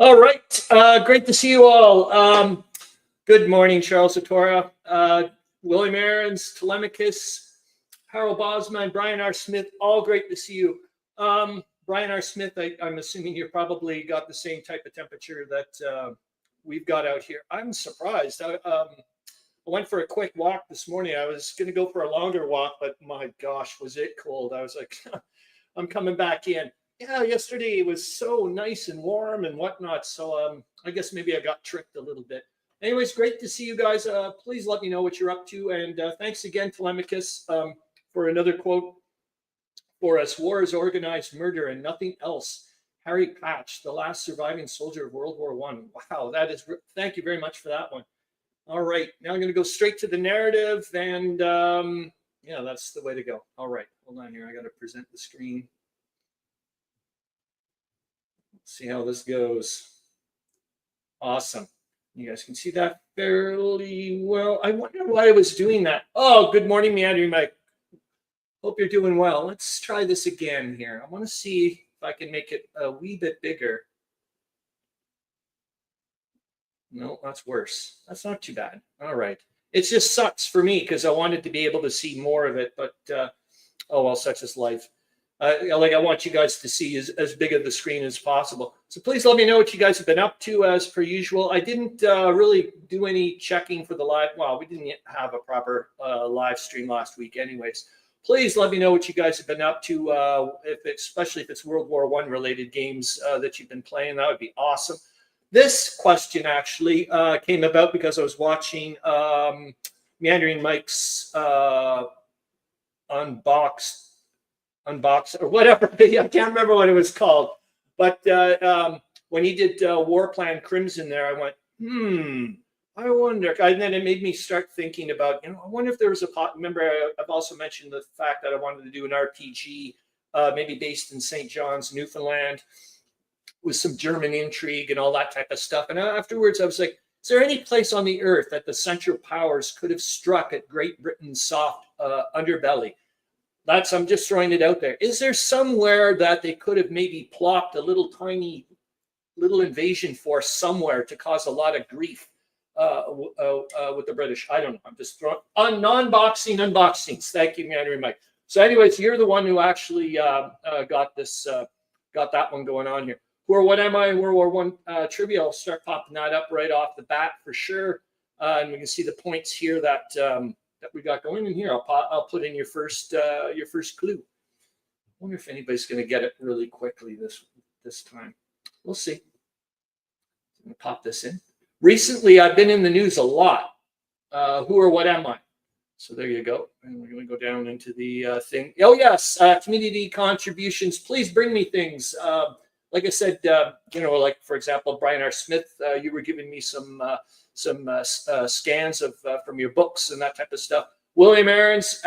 All right, great to see you all. Good morning, Charles Latora, William Arends, Tolemykus, Harro, Bosma, and Brian R. Smith. All great to see you. Brian R. Smith, I'm assuming you probably got the same type of temperature that we've got out here. I'm surprised. I went for a quick walk this morning. I was going to go for a longer walk, but my gosh, was it cold. I was like, I'm coming back in. Yeah, yesterday it was so nice and warm and whatnot. So I guess maybe I got tricked a little bit. Anyways, great to see you guys. Please let me know what you're up to. And thanks again, Tolemykus, for another quote for us. War is organized murder and nothing else. Harry Patch, the last surviving soldier of World War I. Wow, that is, thank you very much for that one. All right, now I'm going to go straight to the narrative. And yeah, that's the way to go. All right, hold on here. I got to present the screen. See how this goes. Awesome. You guys can see that fairly well. I wonder why I was doing that. Oh, good morning, Meandering Mike. Hope you're doing well. Let's try this again here. I want to see if I can make it a wee bit bigger. No, that's worse. That's not too bad. All right. It just sucks for me because I wanted to be able to see more of it, but oh well, such is life. I want you guys to see as big of the screen as possible. So please let me know what you guys have been up to as per usual. I didn't really do any checking for the live. Well, we didn't have a proper live stream last week anyways. Please let me know what you guys have been up to, especially if it's World War I related games that you've been playing. That would be awesome. This question actually came about because I was watching Meandering Mike's unbox or whatever. I can't remember what it was called, but when he did War Plan Crimson there, I went, I wonder, and then it made me start thinking about, I wonder if there was remember I've also mentioned the fact that I wanted to do an RPG maybe based in St. John's, Newfoundland, with some German intrigue and all that type of stuff. And afterwards I was like, is there any place on the earth that the Central Powers could have struck at Great Britain's soft underbelly? I'm just throwing it out there. Is there somewhere that they could have maybe plopped a little tiny invasion force somewhere to cause a lot of grief with the British? I don't know. I'm just throwing unboxings. Thank you, Meandering Mike. So anyways, you're the one who actually got that one going on here. What am I? World War I trivia. I'll start popping that up right off the bat for sure. And we can see the points here that we got going in here. I'll put in your first clue. I wonder if anybody's going to get it really quickly this time. We'll see. I'm going to pop this in. Recently, I've been in the news a lot. Who or what am I? So there you go. And we're going to go down into the thing. Oh yes, community contributions. Please bring me things. Like I said, like for example, Brian R. Smith, you were giving me some scans of from your books and that type of stuff. William Arends,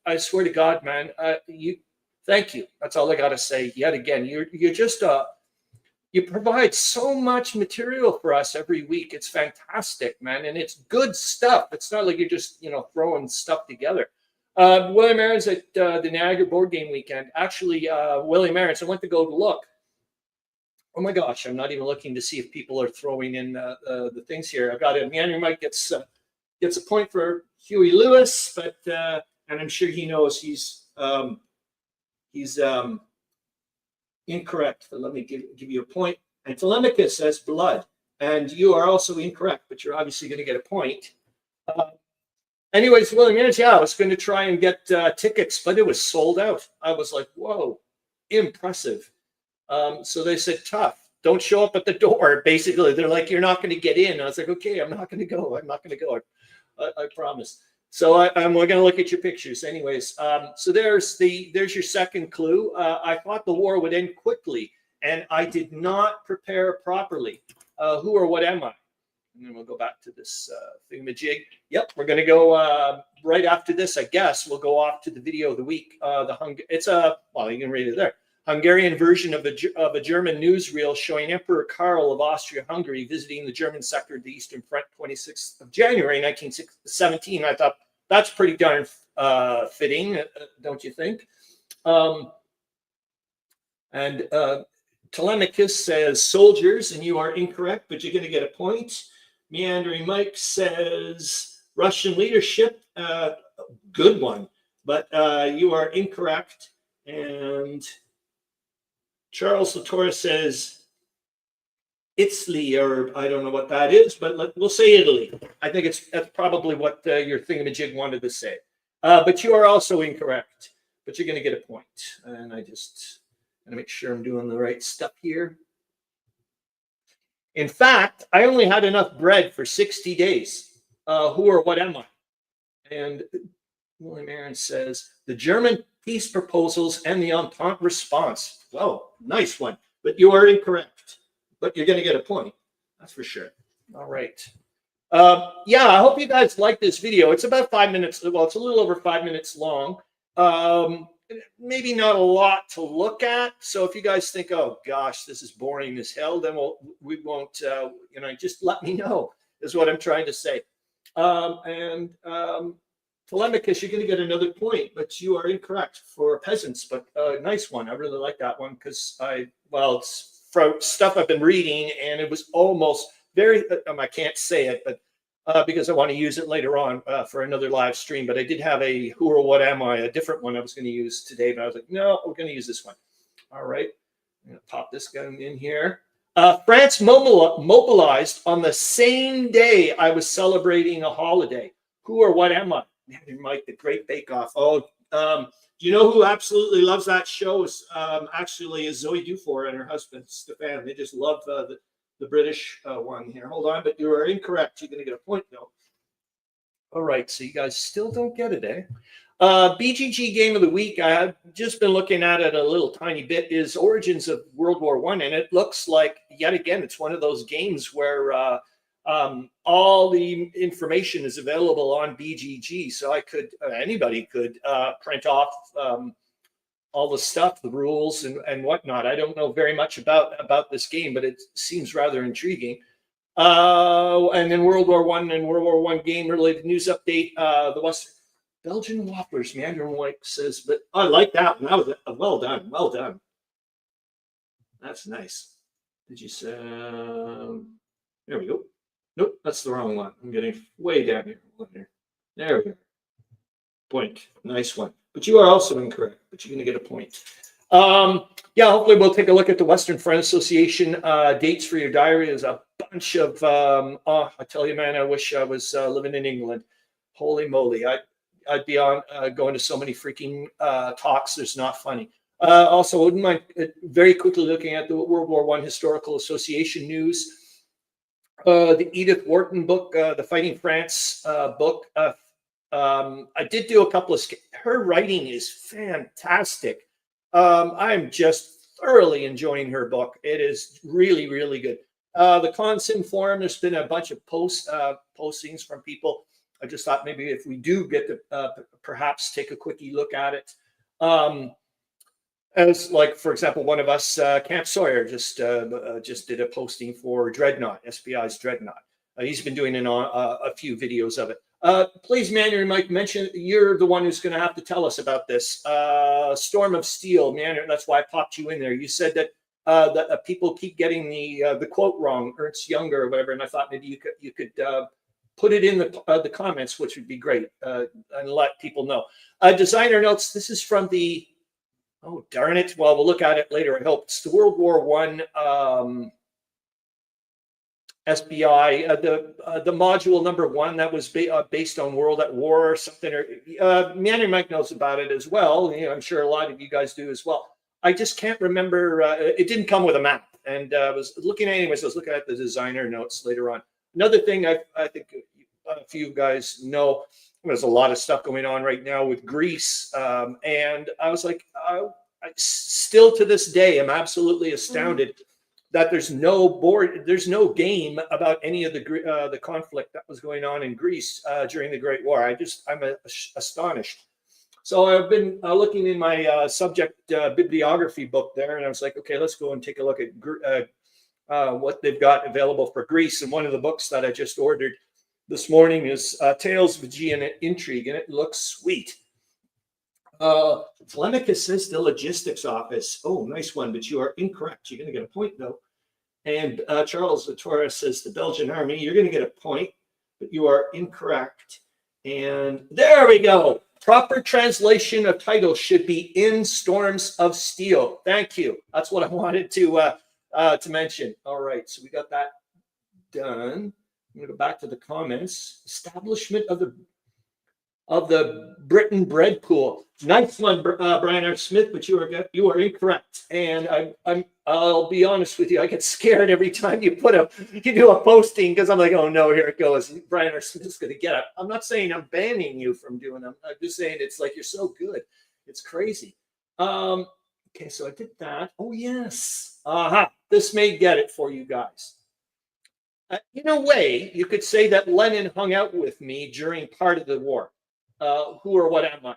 I swear to God, man, thank you. That's all I got to say. Yet again, you're just you provide so much material for us every week. It's fantastic, man, and it's good stuff. It's not like you're just throwing stuff together. William Arends at the Niagara Board Game Weekend. Actually, William Arends, I went to go look. Oh my gosh, I'm not even looking to see if people are throwing in the things here. I've got it. Meandering Mike gets a point for Huey Lewis, but and I'm sure he knows he's incorrect. But let me give you a point. And Tolemykus says blood, and you are also incorrect, but you're obviously going to get a point. Anyways, William Arends, yeah, I was going to try and get tickets, but it was sold out. I was like, whoa, impressive. So they said, tough, don't show up at the door. Basically, they're like, you're not going to get in. I was like, okay, I'm not going to go. I'm not going to go. I promise. So we're going to look at your pictures. Anyways, so there's your second clue. I thought the war would end quickly, and I did not prepare properly. Who or what am I? And then we'll go back to this thingamajig. Yep, we're going to go right after this, I guess. We'll go off to the video of the week. It's well, you can read it there. Hungarian version of a German newsreel showing Emperor Karl of Austria-Hungary visiting the German sector of the Eastern Front 26th of January 1917. I thought that's pretty darn fitting, don't you think? And Tolemykus says soldiers, and you are incorrect, but you're going to get a point. Meandering Mike says Russian leadership. Good one, but you are incorrect. And Charles Latora says Italy, or I don't know what that is, but we'll say Italy. I think that's probably what your thingamajig wanted to say. But you are also incorrect, but you're going to get a point. And I just going to make sure I'm doing the right stuff here. In fact, I only had enough bread for 60 days. Who or what am I? And William Arends says, the German peace proposals and the Entente response. Well, nice one. But you are incorrect. But you're going to get a point. That's for sure. All right. Yeah, I hope you guys like this video. It's about 5 minutes. Well, it's a little over 5 minutes long. Maybe not a lot to look at. So if you guys think, oh, gosh, this is boring as hell, then we won't, just let me know is what I'm trying to say. Tolemykus, you're going to get another point, but you are incorrect for peasants. But nice one. I really like that one because it's from stuff I've been reading, and it was almost very. I can't say it, but because I want to use it later on for another live stream. But I did have a who or what am I, a different one I was going to use today, but I was like, no, we're going to use this one. All right, I'm going to pop this guy in here. France mobilized on the same day I was celebrating a holiday. Who or what am I? Mike, the Great Bake Off. Oh, do you know who absolutely loves that show? Actually, is Zoe Dufour and her husband Stefan. They just love the British one here. Hold on, but you are incorrect. You're going to get a point though. All right, so you guys still don't get it, eh? BGG game of the week. I have just been looking at it a little tiny bit. Is Origins of World War I, and it looks like yet again it's one of those games where all the information is available on BGG, so anybody could print off all the stuff, the rules and whatnot. I don't know very much about this game, but it seems rather intriguing. And then World War I and World War I game related news update. The Western Belgian Whoppers, Meandering Mike says, but I like that one. That was well done. Well done. That's nice. Did you say? There we go. Nope, that's the wrong one. I'm getting way down here. There we go. Point. Nice one. But you are also incorrect, but you're going to get a point. Yeah, hopefully we'll take a look at the Western Front Association dates for your diary. There's a bunch of, I tell you, man, I wish I was living in England. Holy moly. I'd be on going to so many freaking talks. There's not funny. Also, wouldn't mind very quickly looking at the World War I Historical Association news. The Edith Wharton book, the Fighting France book. I did do a couple of. Her writing is fantastic. I'm just thoroughly enjoying her book. It is really, really good. The Consim forum, there's been a bunch of postings from people. I just thought maybe if we do get to perhaps take a quickie look at it. As like, for example, one of us, Camp Sawyer, just did a posting for Dreadnought, SPI's Dreadnought. He's been doing a few videos of it. Please, Meandering Mike, mention you're the one who's going to have to tell us about this. Storm of Steel, Meandering, that's why I popped you in there. You said that people keep getting the quote wrong, Ernst Younger or whatever, and I thought maybe you could put it in the comments, which would be great, and let people know. Designer notes, this is from the, oh, darn it. Well, we'll look at it later, I hope. It's the World War I SBI, the module number 1 that was based on World at War or something. Meandering Mike knows about it as well. You know, I'm sure a lot of you guys do as well. I just can't remember. It didn't come with a map. And I was looking at the designer notes later on. Another thing I think a few guys know, there's a lot of stuff going on right now with Greece. And I was like, I still to this day, I'm absolutely astounded that there's no game about any of the conflict that was going on in Greece during the Great War. I'm astonished. So I've been looking in my subject bibliography book there, and I was like, okay, let's go and take a look at what they've got available for Greece. And one of the books that I just ordered this morning is Tales of Aegean Intrigue, and it looks sweet. Tolemykus says the logistics office. Oh, nice one, but you are incorrect. You're going to get a point, though. And Charles Latora says the Belgian army. You're going to get a point, but you are incorrect. And there we go. Proper translation of title should be In Storms of Steel. Thank you. That's what I wanted to mention. All right, so we got that done. I'm going to go back to the comments. Establishment of the Britain bread pool. Nice one, Brian R. Smith, but you are incorrect. And I'll be honest with you, I get scared every time you do a posting because I'm like, oh no, here it goes. Brian R. Smith's going to get it. I'm not saying I'm banning you from doing them. I'm just saying it's like you're so good. It's crazy. Okay, so I did that. Oh yes. This may get it for you guys. In a way, you could say that Lenin hung out with me during part of the war. Who or what am I?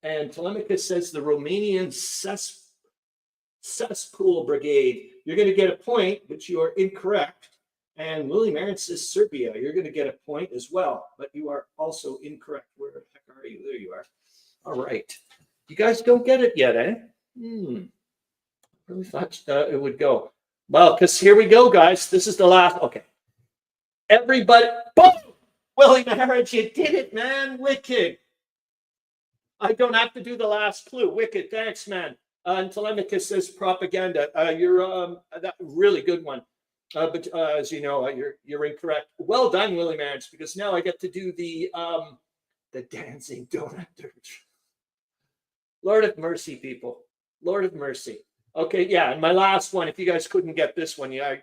And Tolemykus says the Romanian cesspool brigade. You're going to get a point, but you are incorrect. And William Arends says Serbia. You're going to get a point as well, but you are also incorrect. Where the heck are you? There you are. All right. You guys don't get it yet, eh? Really thought it would go. Well, because here we go, guys. This is the last. Okay. Everybody. Boom! William Arends, you did it, man. Wicked. I don't have to do the last clue. Wicked. Thanks, man. And Tolemykus says propaganda. You're that really good one. But as you know, you're incorrect. Well done, William Arends, because now I get to do the dancing donut dirge. Lord of mercy, people. Lord of mercy. Okay, yeah, and my last one. If you guys couldn't get this one, yeah,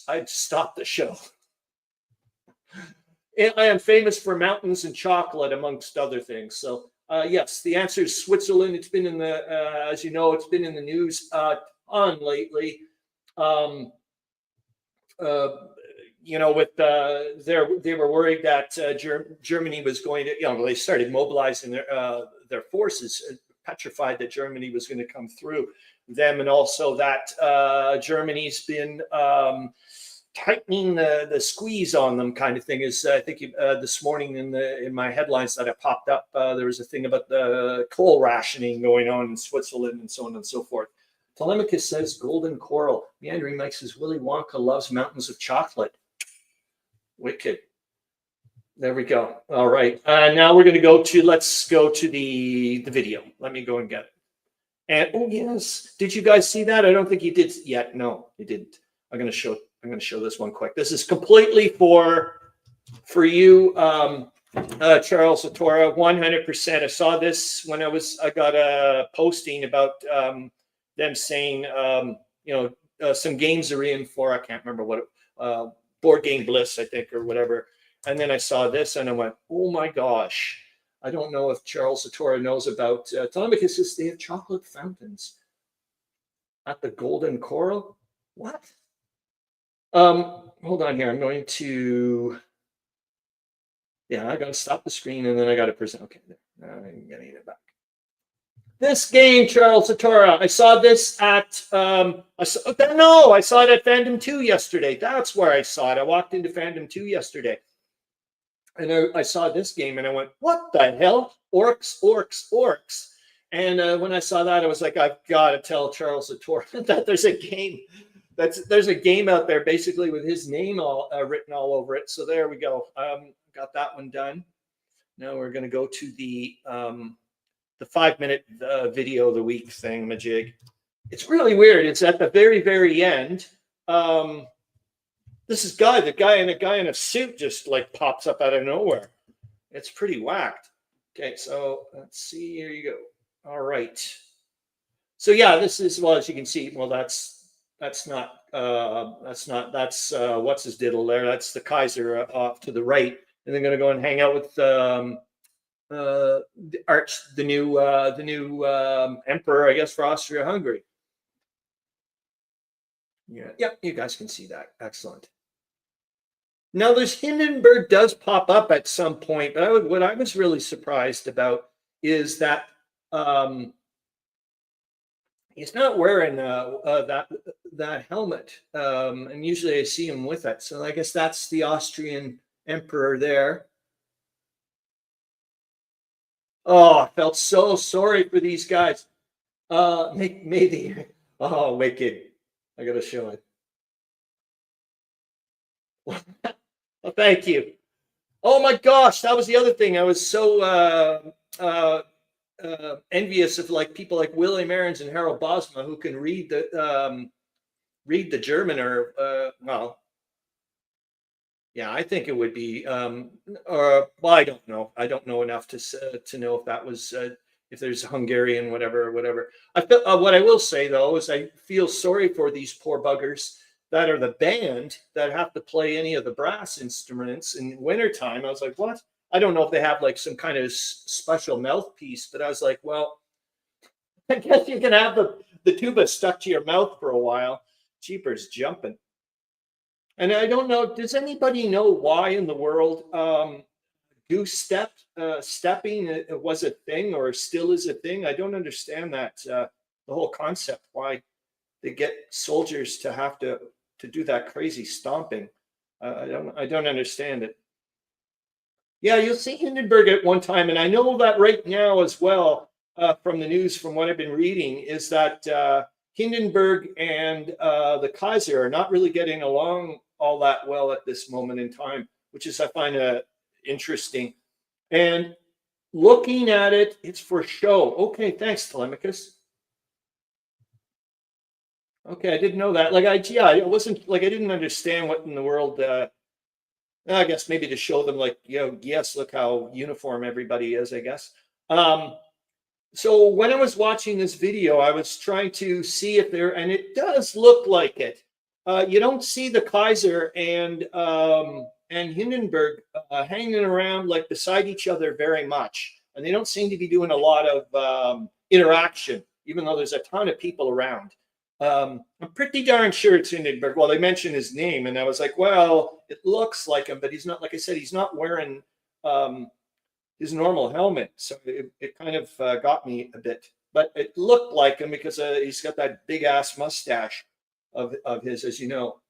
I'd stop the show. I am famous for mountains and chocolate, amongst other things. So, yes, the answer is Switzerland. It's been in the, as you know, it's been in the news on lately. With they were worried that Germany was going to, they started mobilizing their forces, petrified that Germany was going to come through them, and also that Germany's been tightening the squeeze on them, kind of thing. Is I think this morning in my headlines that I popped up, there was a thing about the coal rationing going on in Switzerland and so on and so forth. Tolemykus says golden coral. Meandering Mike says Willy Wonka loves mountains of chocolate. Wicked. There we go. All right. Now we're going to let's go to the video. Let me go and get it. And oh yes, did you guys see that? I don't think you did yet. No, you didn't. I'm going to show this one quick. This is completely for you, Charles Latora, 100%. I saw this when I got a posting about them saying, some games are in for, I can't remember what Board Game Bliss, I think, or whatever. And then I saw this and I went, oh my gosh. I don't know if Charles Latora knows about Tolemykus says they have chocolate fountains at the Golden Coral. What? Hold on here. I'm going to, I got to stop the screen and then I got to present. Okay, I'm getting it back. This game, Charles Latora, I saw this at, I saw it at Fandom 2 yesterday. That's where I saw it. I walked into Fandom 2 yesterday. And I saw this game and I went, what the hell? Orcs, orcs, orcs. And when I saw that, I was like, I've got to tell Charles Latora that there's a game. There's a game out there basically with his name all written all over it. So there we go. Got that one done. Now we're going to go to the 5-minute video of the week thing, majig. It's really weird. It's at the very, very end. This is the guy in a suit just like pops up out of nowhere. It's pretty whacked. Okay, so let's see. Here you go. All right. So yeah, this is, well, as you can see, well, that's what's his diddle there. That's the Kaiser off to the right, and they're going to go and hang out with the new emperor, I guess, for Austria-Hungary. Yeah, yep, you guys can see that. Excellent. Now, there's Hindenburg does pop up at some point, but what I was really surprised about is that he's not wearing that helmet, and usually I see him with it. So I guess that's the Austrian emperor there. Oh, I felt so sorry for these guys. Maybe. Oh, wicked. I gotta show it. Well, thank you. Oh my gosh, that was the other thing. I was so envious of like people like William Arends and Harro Bosma who can read the German or well, yeah, I think it would be or well, I don't know. I don't know enough to know if that was if there's Hungarian whatever or whatever. I feel what I will say though is I feel sorry for these poor buggers that are the band that have to play any of the brass instruments in wintertime. I was like, what? I don't know if they have like some kind of special mouthpiece, but I was like, well, I guess you can have the tuba stuck to your mouth for a while. Jeepers jumping. And I don't know, does anybody know why in the world goose stepping was a thing or still is a thing? I don't understand that the whole concept why they get soldiers to have to do that crazy stomping. I don't understand it. Yeah, you'll see Hindenburg at one time, and I know that right now as well from the news, from what I've been reading, is that Hindenburg and the Kaiser are not really getting along all that well at this moment in time, which is I find interesting. And looking at it, it's for show. Okay, thanks, Tolemykus. Okay, I didn't know that. Like yeah, it wasn't like I didn't understand what in the world. I guess maybe to show them, like, yes, look how uniform everybody is. I guess. So when I was watching this video, I was trying to see if there, and it does look like it. You don't see the Kaiser and Hindenburg hanging around like beside each other very much, and they don't seem to be doing a lot of interaction, even though there's a ton of people around. I'm pretty darn sure it's Hindenburg. Well, they mentioned his name, and I was like, well, it looks like him, but he's not. Like I said, he's not wearing his normal helmet, so it kind of got me a bit. But it looked like him because he's got that big ass mustache of his, as you know.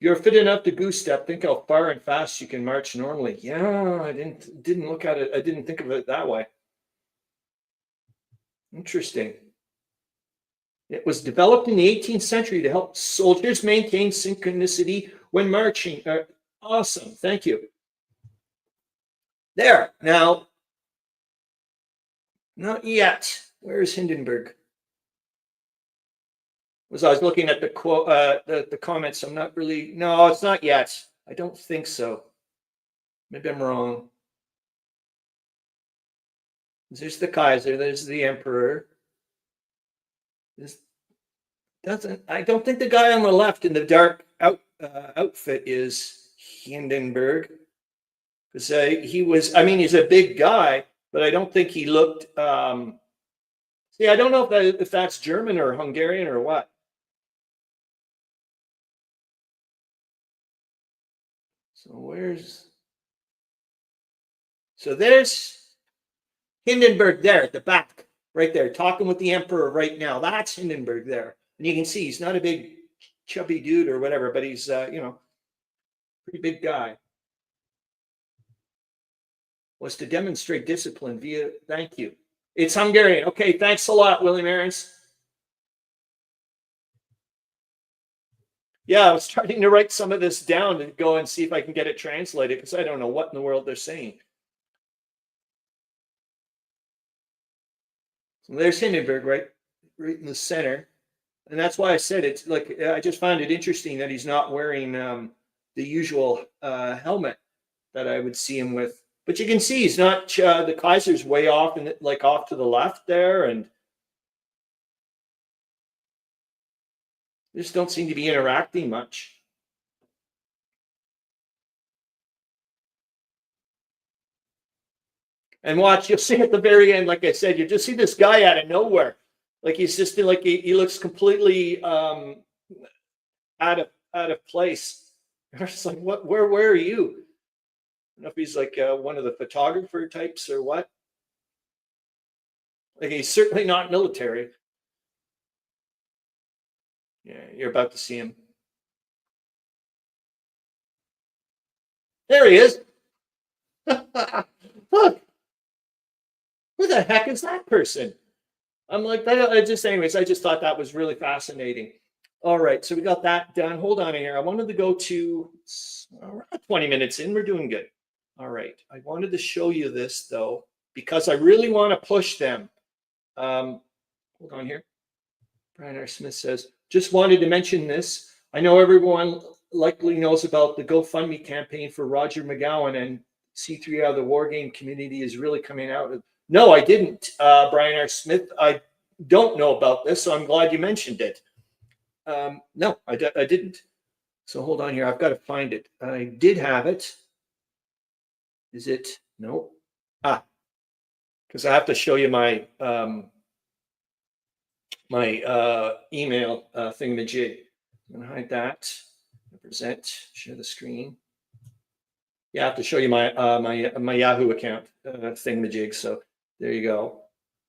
You're fit enough to goose step. Think how far and fast you can march normally. Yeah, I didn't look at it. I didn't think of it that way. Interesting. It was developed in the 18th century to help soldiers maintain synchronicity when marching. Awesome. Thank you. There. Now, not yet. Where's Hindenburg? I was looking at the quote, the comments. I'm not really. No, it's not yet. I don't think so. Maybe I'm wrong. There's the Kaiser. There's the Emperor. This doesn't. I don't think the guy on the left in the dark outfit is Hindenburg, because he was. I mean, he's a big guy, but I don't think he looked. See, I don't know if that's German or Hungarian or what. So there's Hindenburg there at the back, right there, talking with the Emperor right now. That's Hindenburg there. And you can see he's not a big chubby dude or whatever, but he's pretty big guy. Was to demonstrate discipline via thank you. It's Hungarian. Okay, thanks a lot, William Arends. Yeah, I was starting to write some of this down and go and see if I can get it translated because I don't know what in the world they're saying. So there's Hindenburg right in the center. And that's why I said it's like I just found it interesting that he's not wearing the usual helmet that I would see him with. But you can see he's not the Kaiser's way off and like off to the left there, and just don't seem to be interacting much. And watch, you'll see at the very end, like I said, you just see this guy out of nowhere. Like he's just like he looks completely out of place. I was like, what? Where are you? I don't know if he's like one of the photographer types or what. Like he's certainly not military. Yeah, you're about to see him. There he is. look, who the heck is that person? I'm like, anyways, I just thought that was really fascinating. All right, so we got that done. Hold on here. I wanted to go to 20 minutes in. We're doing good. All right, I wanted to show you this though, because I really want to push them. Hold on here. Brian R. Smith says, just wanted to mention this. I know everyone likely knows about the GoFundMe campaign for Roger McGowan, and C3 out of the war game community is really coming out. No, I didn't, Brian R. Smith. I don't know about this, so I'm glad you mentioned it. No, I didn't. So hold on here. I've got to find it. I did have it. Is it? No. Because I have to show you my email thingamajig. I'm gonna hide that. Present. Share the screen. Yeah, I have to show you my my Yahoo account thingamajig. So there you go.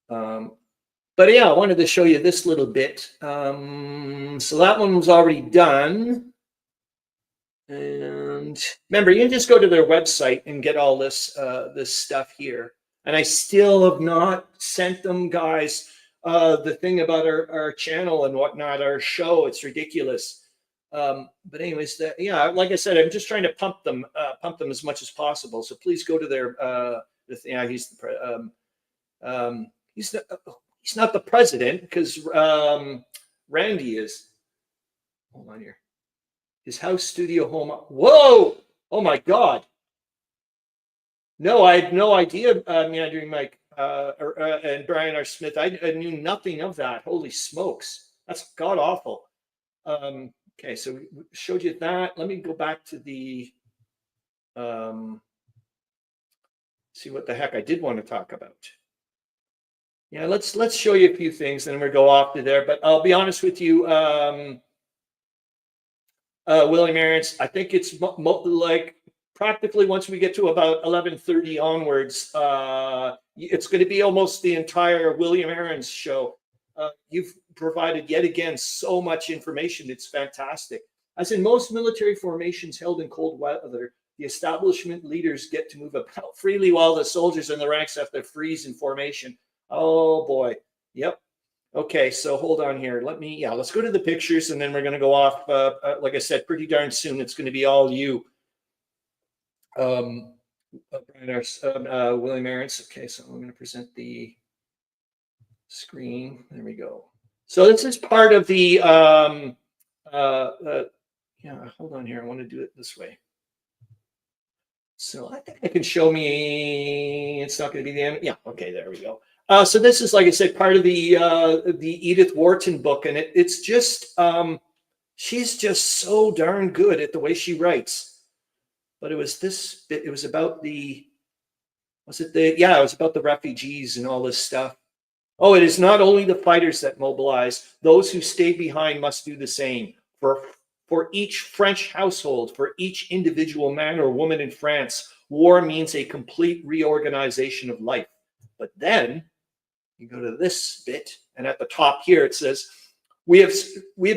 But yeah, I wanted to show you this little bit. So that one was already done. And remember, you can just go to their website and get all this this stuff here. And I still have not sent them, guys, the thing about our channel and whatnot, our show. It's ridiculous. But anyways, yeah, like I said, I'm just trying to pump them as much as possible. So please go to their yeah, he's not the president, because Randy is. Hold on here. His house, studio, home. Whoa! Oh my God! No, I had no idea. Meandering Mike and Brian R. Smith. I knew nothing of that. Holy smokes! That's god awful. Okay, so we showed you that. Let me go back to the. See what the heck I did want to talk about. Yeah, let's show you a few things, and then we'll go off to there. But I'll be honest with you. William Arends, I think it's like practically once we get to about 11:30 onwards, it's going to be almost the entire William Arends show. You've provided yet again so much information. It's fantastic. As in most military formations held in cold weather, the establishment leaders get to move about freely while the soldiers in the ranks have to freeze in formation. Oh boy. Yep. Okay, so hold on here. Let's go to the pictures, and then we're going to go off. Like I said, pretty darn soon. It's going to be all you. William Arends. Okay, so I'm going to present the screen. There we go. So this is part of the. Yeah, hold on here. I want to do it this way. So I think I can show me. It's not going to be the end. Yeah. Okay. There we go. So this is, like I said, part of the Edith Wharton book, and it's just she's just so darn good at the way she writes. But it was this bit. It was about it was about the refugees and all this stuff. Oh, it is not only the fighters that mobilize; those who stay behind must do the same. For each French household, for each individual man or woman in France, war means a complete reorganization of life. But then you go to this bit, and at the top here it says, we have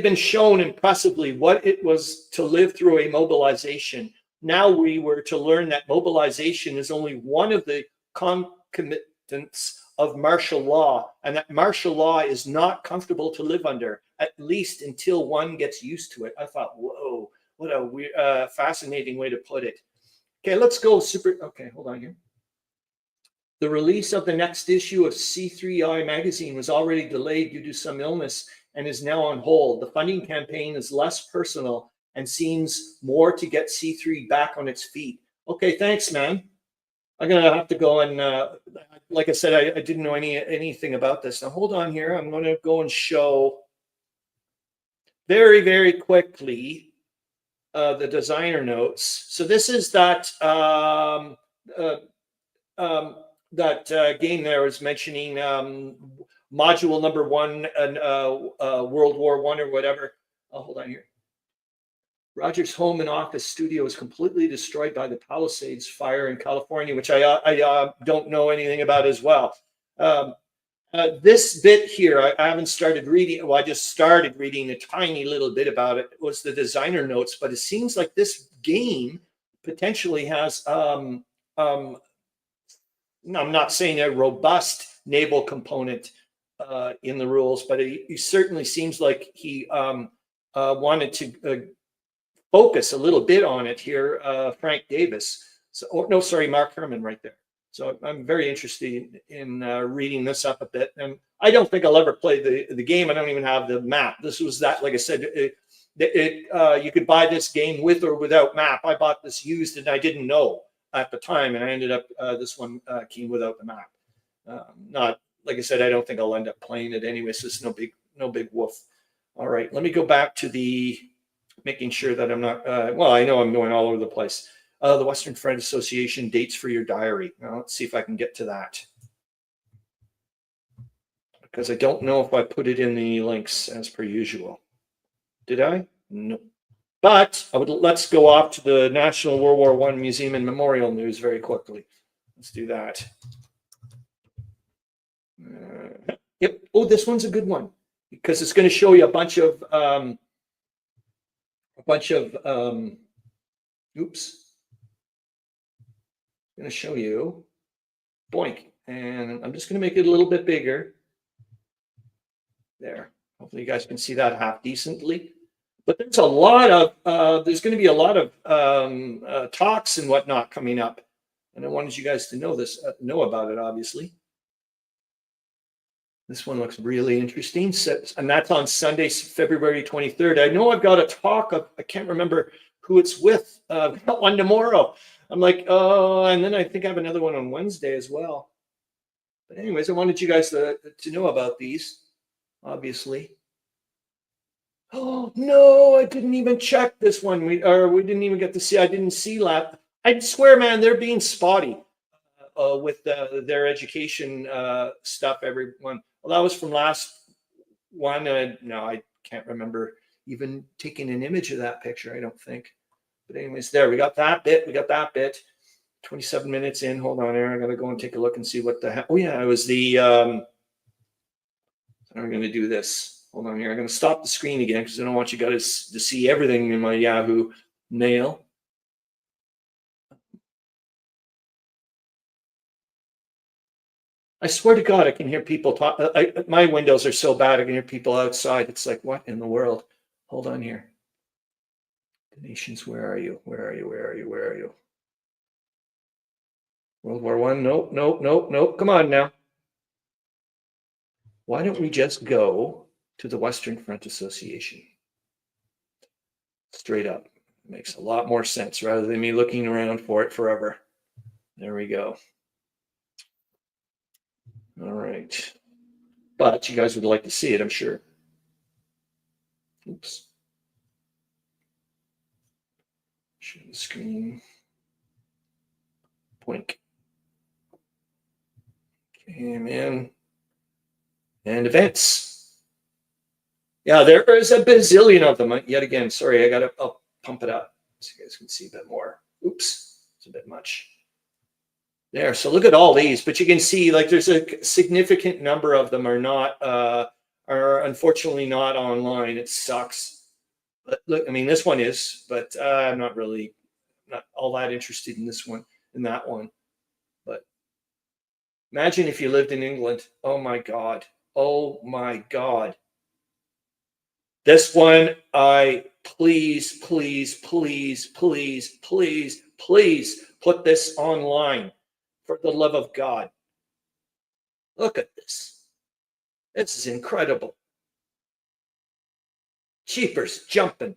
been shown impressively what it was to live through a mobilization. Now we were to learn that mobilization is only one of the concomitants of martial law, and that martial law is not comfortable to live under, at least until one gets used to it. I thought, whoa, what a weird, fascinating way to put it. Okay, let's go okay, hold on here. The release of the next issue of C3I magazine was already delayed due to some illness and is now on hold. The funding campaign is less personal and seems more to get C3 back on its feet. Okay, thanks, man. I'm gonna have to go and, like I said, I didn't know anything about this. Now hold on here. I'm going to go and show very, very quickly the designer notes. So this is that game there I was mentioning, module number 1 and World War I or whatever. Oh, hold on here. Roger's home and office studio was completely destroyed by the Palisades fire in California, which I don't know anything about as well. This bit here, I haven't started reading. Well, I just started reading a tiny little bit about it. It was the designer notes, but it seems like this game potentially has I'm not saying a robust naval component in the rules, but he certainly seems like he wanted to focus a little bit on it here. Frank Davis. So, oh, no, sorry, Mark Herman right there. So I'm very interested in reading this up a bit. And I don't think I'll ever play the game. I don't even have the map. This was that, like I said, you could buy this game with or without map. I bought this used and I didn't know at the time, and I ended up this one came without the map. Not like I said, I don't think I'll end up playing it anyway. So it's no big woof. All right, let me go back to the making sure that I'm not. Well, I know I'm going all over the place. The Western Front Association dates for your diary. Now, let's see if I can get to that, because I don't know if I put it in the links as per usual. Did I? No. But let's go off to the National World War I Museum and Memorial News very quickly. Let's do that. Yep. Oh, this one's a good one because it's going to show you a bunch of oops. I'm going to show you boink, and I'm just going to make it a little bit bigger. There. Hopefully you guys can see that half decently. But there's a lot of there's going to be a lot of talks and whatnot coming up, and I wanted you guys to know about it. Obviously, this one looks really interesting, and that's on Sunday, February 23rd. I know I've got a talk. I can't remember who it's with. Got one tomorrow. I'm like, oh, and then I think I have another one on Wednesday as well. But anyways, I wanted you guys to know about these, obviously. Oh no, I didn't even check this one. We didn't even get to see. I didn't see that. I swear, man, they're being spotty with their education stuff. Everyone. Well, that was from last one. No, I can't remember even taking an image of that picture. I don't think. But anyways, there we got that bit. 27 minutes in. Hold on, Aaron. I gotta go and take a look and see what the heck. Oh yeah, it was the. I'm gonna do this. Hold on here. I'm going to stop the screen again because I don't want you guys to see everything in my Yahoo mail. I swear to God, I can hear people talk. My windows are so bad, I can hear people outside. It's like, what in the world? Hold on here. The nations, where are you? Where are you? Where are you? Where are you? World War I? Nope, nope, nope, nope. Come on now. Why don't we just go to the Western Front Association? Straight up. It makes a lot more sense rather than me looking around for it forever. There we go. All right. But you guys would like to see it, I'm sure. Oops. Share the screen. Blink. Came in. And events. Yeah, there is a bazillion of them. Yet again, sorry, I'll pump it up so you guys can see a bit more. Oops, it's a bit much. There, so look at all these, but you can see like there's a significant number of them are unfortunately not online. It sucks. But look, I mean, this one is, but I'm not all that interested in this one, in that one. But imagine if you lived in England. Oh my God. Oh my God. This one, please put this online for the love of God. Look at this. This is incredible. Cheapers jumping.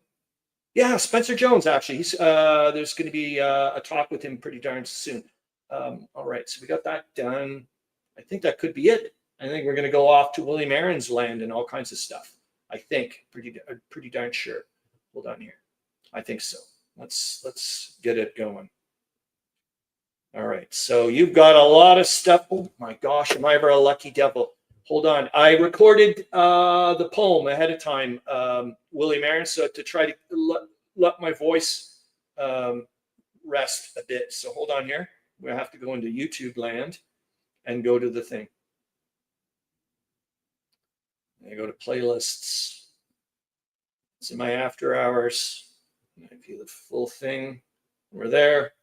Yeah, Spencer Jones, actually. There's going to be a talk with him pretty darn soon. All right, so we got that done. I think that could be it. I think we're going to go off to William Arends land and all kinds of stuff. I think pretty darn sure. Hold on here. I think so. Let's get it going. All right. So you've got a lot of stuff. Oh my gosh, am I ever a lucky devil? Hold on. I recorded the poem ahead of time, William Arends, so to try to let my voice rest a bit. So hold on here. We have to go into YouTube land and go to the thing. I go to playlists. It's in my after hours. I view the full thing. We're there.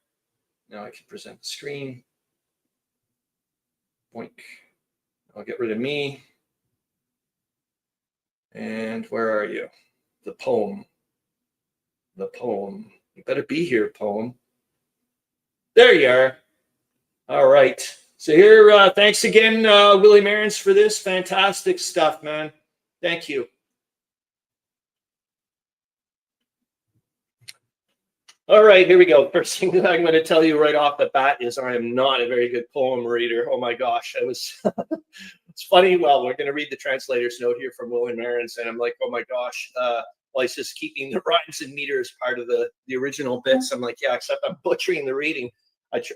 Now I can present the screen. Boink. I'll get rid of me. And where are you? The poem. The poem. You better be here, poem. There you are. All right. So here, thanks again, William Arends, for this fantastic stuff, man. Thank you. All right, here we go. First thing that I'm going to tell you right off the bat is I am not a very good poem reader. Oh my gosh, I was. It's funny. Well, we're going to read the translator's note here from William Arends, and I'm like, oh my gosh. Well, he's just keeping the rhymes and meters part of the original bits. I'm like, yeah, except I'm butchering the reading.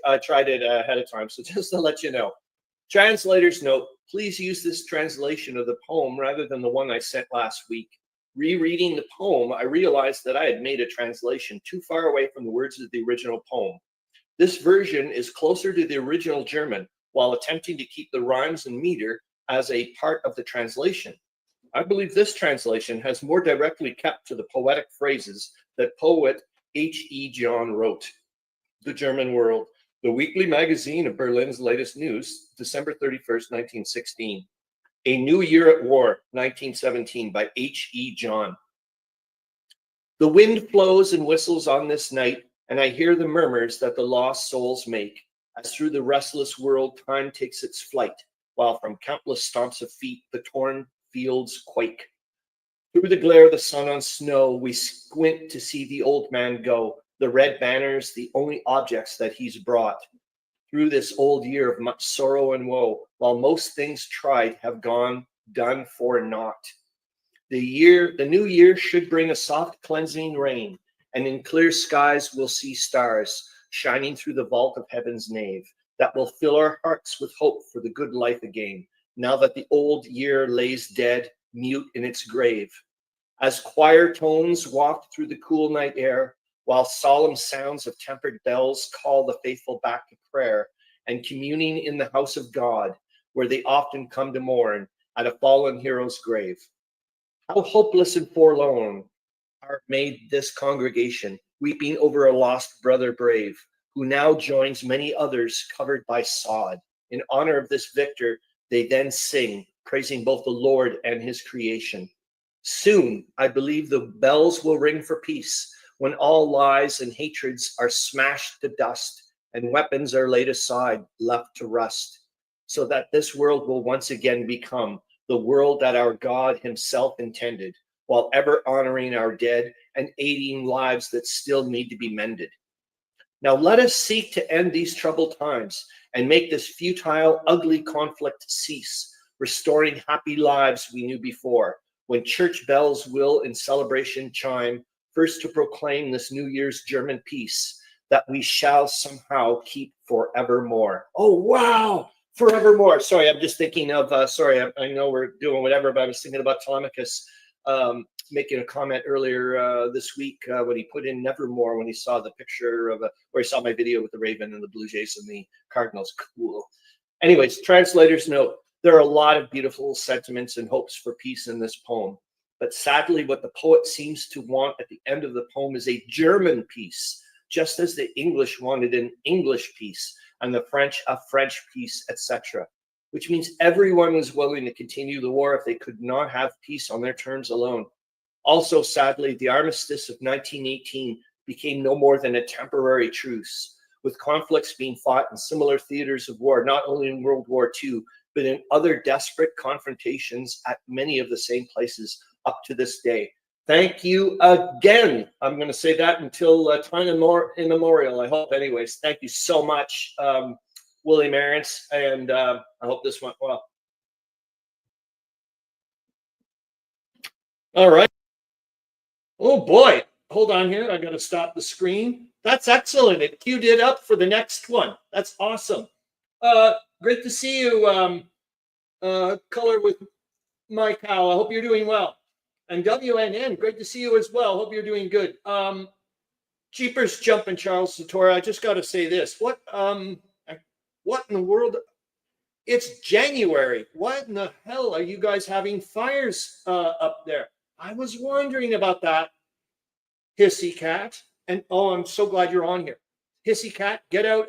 I tried it ahead of time, so just to let you know. Translator's note: please use this translation of the poem rather than the one I sent last week. Rereading the poem, I realized that I had made a translation too far away from the words of the original poem. This version is closer to the original German, while attempting to keep the rhymes and meter as a part of the translation. I believe this translation has more directly kept to the poetic phrases that poet H.E. John wrote. The German World, the weekly magazine of Berlin's latest news, December 31st, 1916. A New Year at War, 1917, by H.E. John. The wind flows and whistles on this night, and I hear the murmurs that the lost souls make, as through the restless world time takes its flight, while from countless stomps of feet the torn fields quake. Through the glare of the sun on snow, we squint to see the old man go, the red banners, the only objects that he's brought. Through this old year of much sorrow and woe, while most things tried have gone done for naught. The new year should bring a soft cleansing rain, and in clear skies we'll see stars shining through the vault of heaven's nave, that will fill our hearts with hope for the good life again, now that the old year lays dead, mute in its grave. As choir tones walk through the cool night air, while solemn sounds of tempered bells call the faithful back to prayer and communing in the house of God, where they often come to mourn at a fallen hero's grave. How hopeless and forlorn are made this congregation, weeping over a lost brother brave, who now joins many others covered by sod. In honor of this victor, they then sing, praising both the Lord and his creation. Soon, I believe the bells will ring for peace, when all lies and hatreds are smashed to dust and weapons are laid aside, left to rust, so that this world will once again become the world that our God himself intended, while ever honoring our dead and aiding lives that still need to be mended. Now let us seek to end these troubled times and make this futile, ugly conflict cease, restoring happy lives we knew before, when church bells will in celebration chime, first to proclaim this New Year's German peace that we shall somehow keep forevermore. Oh, wow, forevermore. Sorry, I'm just thinking of, I know we're doing whatever, but I was thinking about Tolemykus making a comment earlier this week when he put in Nevermore, when he saw the picture of, where he saw my video with the Raven and the Blue Jays and the Cardinals. Cool. Anyways, translator's note. There are a lot of beautiful sentiments and hopes for peace in this poem. But sadly, what the poet seems to want at the end of the poem is a German peace, just as the English wanted an English peace and the French a French peace, etc. Which means everyone was willing to continue the war if they could not have peace on their terms alone. Also, sadly, the armistice of 1918 became no more than a temporary truce, with conflicts being fought in similar theaters of war, not only in World War II, but in other desperate confrontations at many of the same places up to this day. Thank you again. I'm going to say that until time immemorial, I hope. Anyways, thank you so much, William Arends, and I hope this went well. All right. Oh boy, hold on here. I got to stop the screen. That's excellent. It queued it up for the next one. That's awesome. Great to see you, Color with my cow. I hope you're doing well. And WNN, great to see you as well. Hope you're doing good. Jeepers jumping, Charles Latora. I just got to say this. What in the world? It's January. What in the hell are you guys having fires up there? I was wondering about that. Hissy Cat. And oh, I'm so glad you're on here. Hissy Cat, get out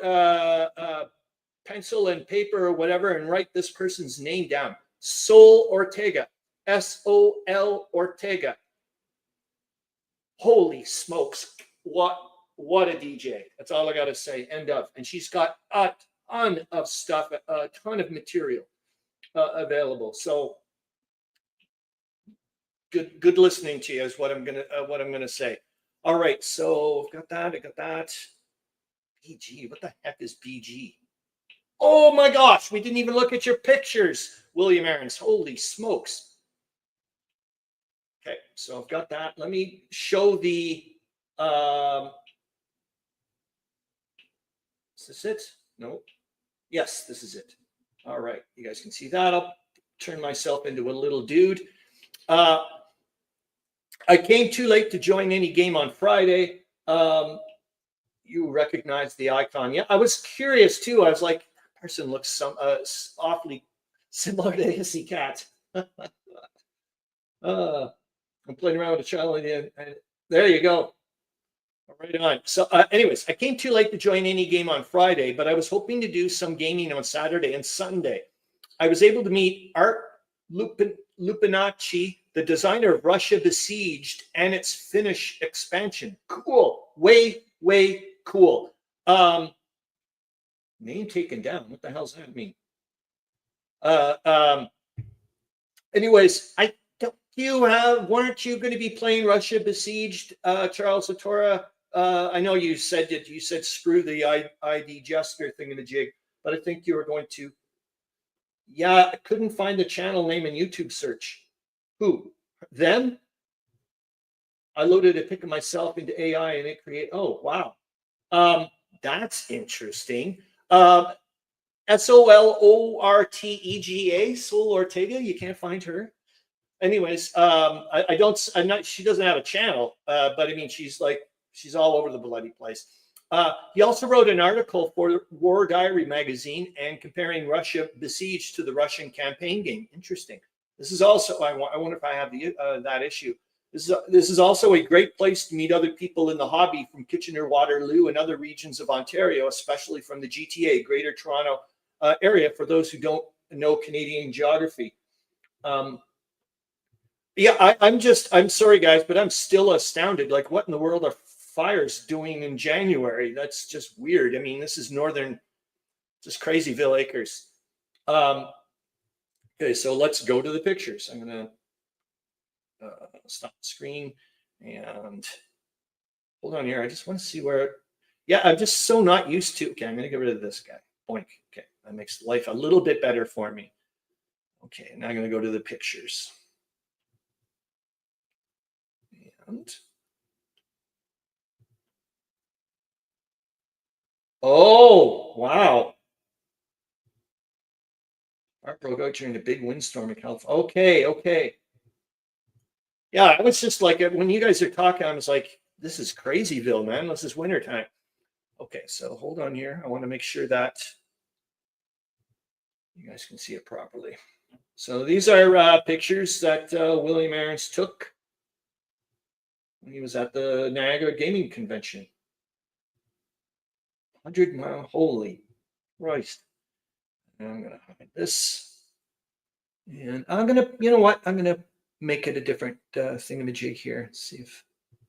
pencil and paper or whatever and write this person's name down. Sol Ortega, S-O-L Ortega. Holy smokes, what a DJ. That's all I got to say. End of. And she's got a ton of stuff, a ton of material available. So good listening to you is what I'm gonna say. All right, so I've got that. I got that. BG, what the heck is BG? Oh my gosh, we didn't even look at your pictures, William Arends. Holy smokes. Okay, so I've got that. Let me show the. Is this it? No. Yes, this is it. All right, you guys can see that. I'll turn myself into a little dude. I came too late to join any game on Friday. You recognize the icon. Yeah, I was curious too. I was like, that person looks awfully similar to Hissy Cat. I'm playing around with a child, and there you go. Right on. So anyways, I came too late to join any game on Friday, but I was hoping to do some gaming on Saturday and Sunday. I was able to meet Art Lupinacci, the designer of Russia Besieged and its Finnish expansion. Cool. Way cool. Name taken down. What the hell's that mean? Anyways, weren't you going to be playing Russia Besieged, Charles Latora? I know you said that you said screw the ID Jester thing in the jig, but I think you were going to. Yeah, I couldn't find the channel name in YouTube search. Who? Them? I loaded a pic of myself into AI and it created. Oh, wow. That's interesting. SOLORTEGA, Sol Ortega. You can't find her. Anyways, I'm not. She doesn't have a channel, but I mean, she's all over the bloody place. He also wrote an article for War Diary magazine and comparing Russia Besieged to the Russian campaign game. Interesting. This is also. I wonder if I have that issue. This is also a great place to meet other people in the hobby from Kitchener, Waterloo, and other regions of Ontario, especially from the GTA, Greater Toronto area. For those who don't know Canadian geography. Yeah, I'm sorry, guys, but I'm still astounded. Like, what in the world are fires doing in January? That's just weird. I mean, this is just Crazyville Acres. Okay, so let's go to the pictures. I'm going to stop the screen and hold on here. I just want to see where. Yeah, I'm just so not used to. Okay, I'm going to get rid of this guy. Boink. Okay, that makes life a little bit better for me. Okay, now I'm going to go to the pictures. Oh, wow. Art broke out during a big windstorm in California. Okay. Yeah, I was just like, when you guys are talking, I was like, this is Crazyville, man. This is wintertime. Okay, so hold on here. I want to make sure that you guys can see it properly. So these are pictures that William Arends took when he was at the Niagara Gaming Convention. 100-mile, holy Christ. And I'm going to hide this. And I'm going to, you know what? I'm going to make it a different thingamajig here. Let's see if,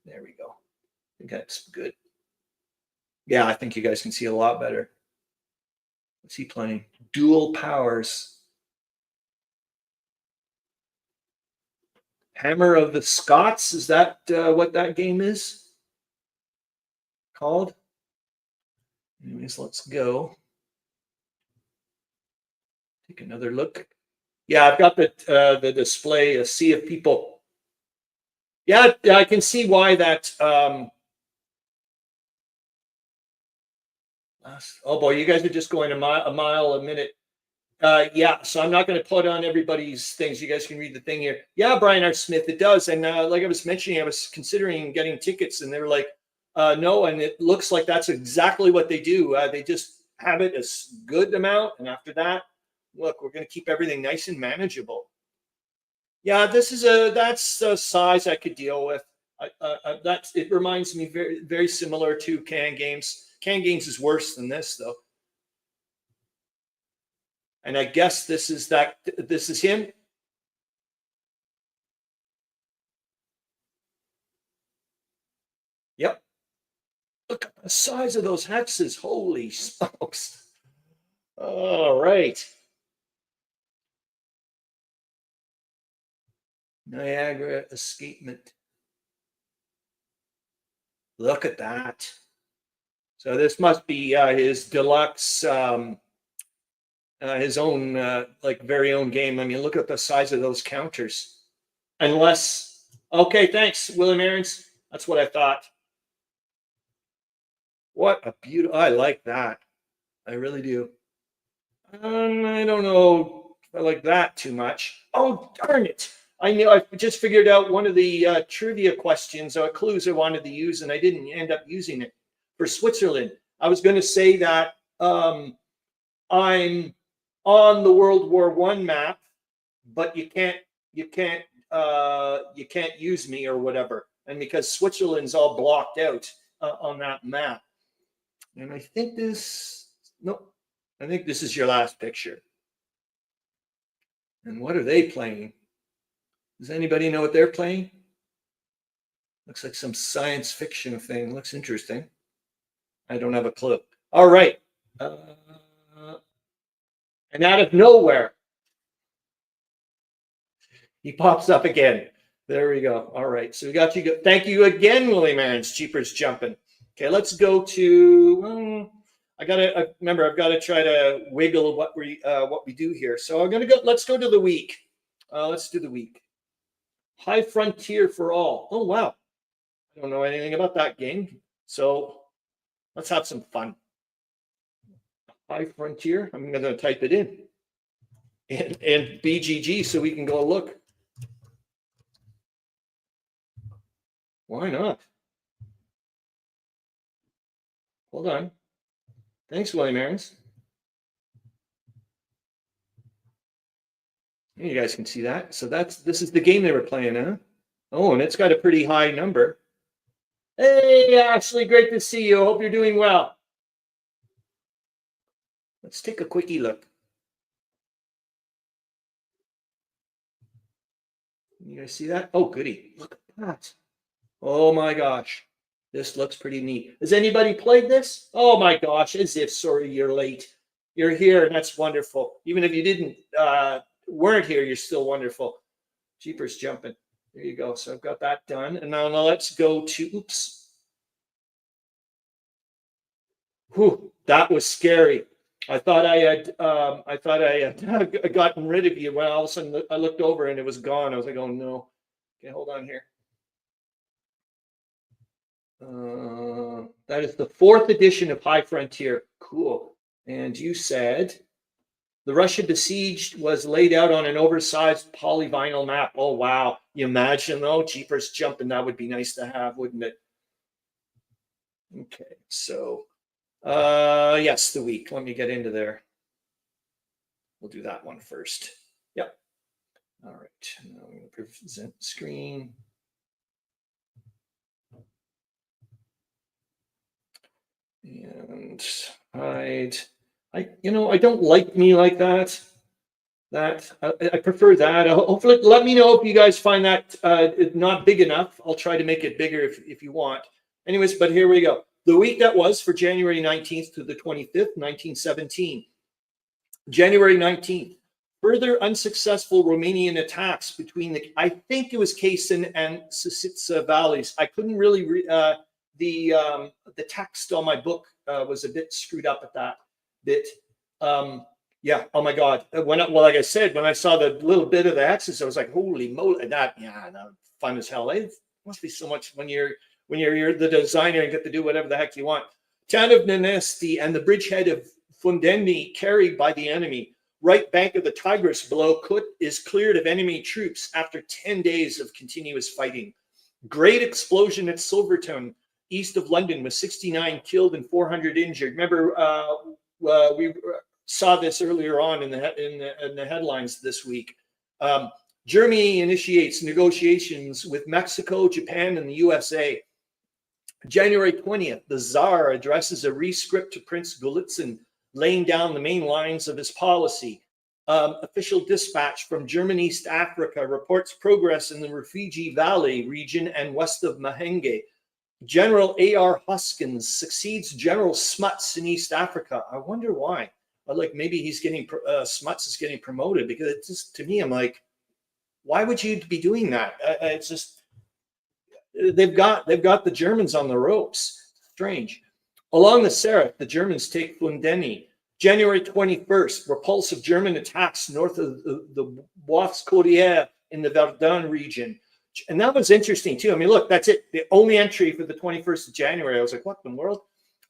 there we go. I think that's good. Yeah, I think you guys can see a lot better. What's he playing? Dual Powers. Hammer of the Scots. Is that what that game is called? Anyways, let's go. Take another look. Yeah, I've got the display, a sea of people. Yeah, I can see why that. Oh boy, you guys are just going a mile a minute. Yeah, so I'm not going to put on everybody's things. You guys can read the thing here. Yeah, Brian R. Smith, it does. And like I was mentioning, I was considering getting tickets, and they were like, no, and it looks like that's exactly what they do. They just have it a good amount, and after that, look, we're going to keep everything nice and manageable. Yeah, that's a size I could deal with. It reminds me very similar to Can Games. Can Games is worse than this, though. And I guess this is him. Yep. Look at the size of those hexes. Holy smokes. All right. Niagara escapement. Look at that. So this must be his deluxe, his own, like very own game. I mean, look at the size of those counters. Unless, okay, thanks, William Arends. That's what I thought. What a beautiful, I like that. I really do. I don't know if I like that too much. Oh, darn it. I knew, I just figured out one of the trivia questions or clues I wanted to use, and I didn't end up using it for Switzerland. I was going to say that I'm on the World War I map, but you can't use me or whatever. And because Switzerland's all blocked out on that map. And I think this is your last picture. And what are they playing? Does anybody know what they're playing? Looks like some science fiction thing. Looks interesting. I don't have a clue. All right. And out of nowhere, he pops up again. There we go. All right. So we got you. Thank you again, William Arends. Cheapers jumping. Okay, let's go to. I've got to try to wiggle what we do here. So I'm gonna go. Let's go to the week. Let's do the week. High Frontier for All. Oh wow, I don't know anything about that game. So let's have some fun. High Frontier. I'm gonna type it in. And BGG so we can go look. Why not? Hold on. Thanks, William Arends. You guys can see that. So this is the game they were playing, huh? Oh, and it's got a pretty high number. Hey, Ashley, great to see you. Hope you're doing well. Let's take a quickie look. You guys see that? Oh, goody. Look at that. Oh my gosh. This looks pretty neat. Has anybody played this? Oh my gosh, as if, sorry, you're late. You're here, and that's wonderful. Even if you weren't here, you're still wonderful. Jeepers jumping. There you go. So I've got that done. And now let's go to, oops. Whew, that was scary. I thought I had gotten rid of you when all of a sudden I looked over and it was gone. I was like, oh no. Okay, hold on here. That is the 4th edition of High Frontier. Cool. And you said the Russian besieged was laid out on an oversized polyvinyl map. Oh, wow. You imagine, though, jeepers jumping. That would be nice to have, wouldn't it? Okay, so yes, the week. Let me get into there. We'll do that one first. Yep. All right. Now I'm going to present screen. And hide. I don't like me like that. I prefer that. Hopefully, let me know if you guys find that not big enough. I'll try to make it bigger if you want. Anyways, but here we go. The week that was for January 19th to the 25th, 1917. January 19th. Further unsuccessful Romanian attacks between I think it was Kaysen and Sisitsa valleys. I couldn't really the text on my book was a bit screwed up at that bit. Yeah. Oh my God. Like I said, when I saw the little bit of the X's, I was like, holy moly! That fun as hell. It must be so much when you're the designer and get to do whatever the heck you want. Town of Nanesti and the bridgehead of Fundeni carried by the enemy. Right bank of the Tigris below Kut is cleared of enemy troops after 10 days of continuous fighting. Great explosion at Silverton, east of London, with 69 killed and 400 injured. Remember, we saw this earlier on in the headlines this week. Germany initiates negotiations with Mexico, Japan, and the USA. January 20th, the Tsar addresses a rescript to Prince Golitsyn, laying down the main lines of his policy. Official dispatch from German East Africa reports progress in the Rufiji Valley region and west of Mahenge. General A.R. Hoskins succeeds General Smuts in East Africa. I wonder why. Like maybe he's getting Smuts is getting promoted, because it's just, to me, I'm like, why would you be doing that? It's just they've got the Germans on the ropes. Strange. Along the Sereth, the Germans take Fundeni. January 21st, repulsive German attacks north of the Bois-Côtière in the Verdun region. And that was interesting too. I mean, look, that's it. The only entry for the 21st of January. I was like, what in the world?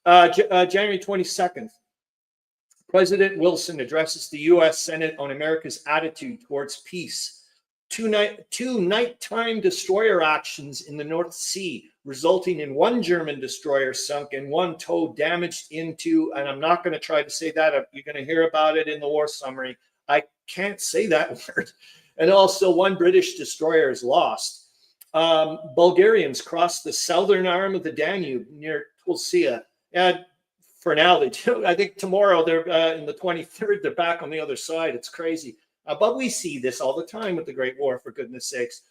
January 22nd, President Wilson addresses the U.S. Senate on America's attitude towards peace. Two nighttime destroyer actions in the North Sea, resulting in one German destroyer sunk and one tow damaged into, and I'm not going to try to say that. You're going to hear about it in the war summary. I can't say that word. And also one British destroyer is lost. Bulgarians crossed the southern arm of the Danube near Tulsia. For now, they do. I think tomorrow, they're in the 23rd, they're back on the other side. It's crazy. But we see this all the time with the Great War, for goodness sakes.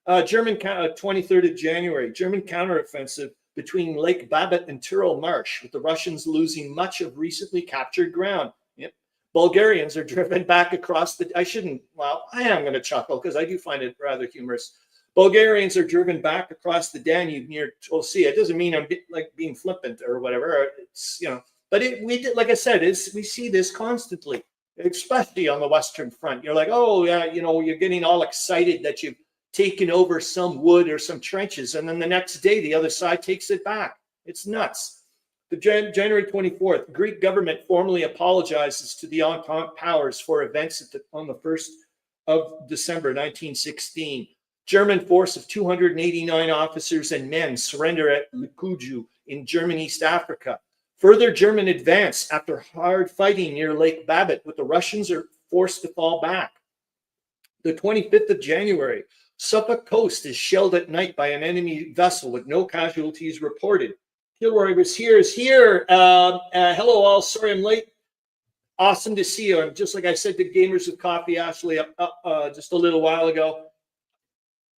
23rd of January, German counteroffensive between Lake Babet and Tyrol Marsh, with the Russians losing much of recently captured ground. Yep. Bulgarians are driven back across the, I am going to chuckle because I do find it rather humorous. Bulgarians are driven back across the Danube near Tulsia. It doesn't mean I'm being flippant or whatever. It's, but like I said, we see this constantly, especially on the Western Front. You're like, oh yeah, you're getting all excited that you've taken over some wood or some trenches, and then the next day the other side takes it back. It's nuts. The January 24th, Greek government formally apologizes to the Entente powers for events on the 1st of December 1916. German force of 289 officers and men surrender at Lukuju in German East Africa. Further German advance after hard fighting near Lake Babet, but the Russians are forced to fall back. The 25th of January, Suffolk coast is shelled at night by an enemy vessel with no casualties reported. KilroyWasHere is here. Hello all. Sorry I'm late. Awesome to see you. And just like I said to Gamers with Coffee, Ashley, just a little while ago,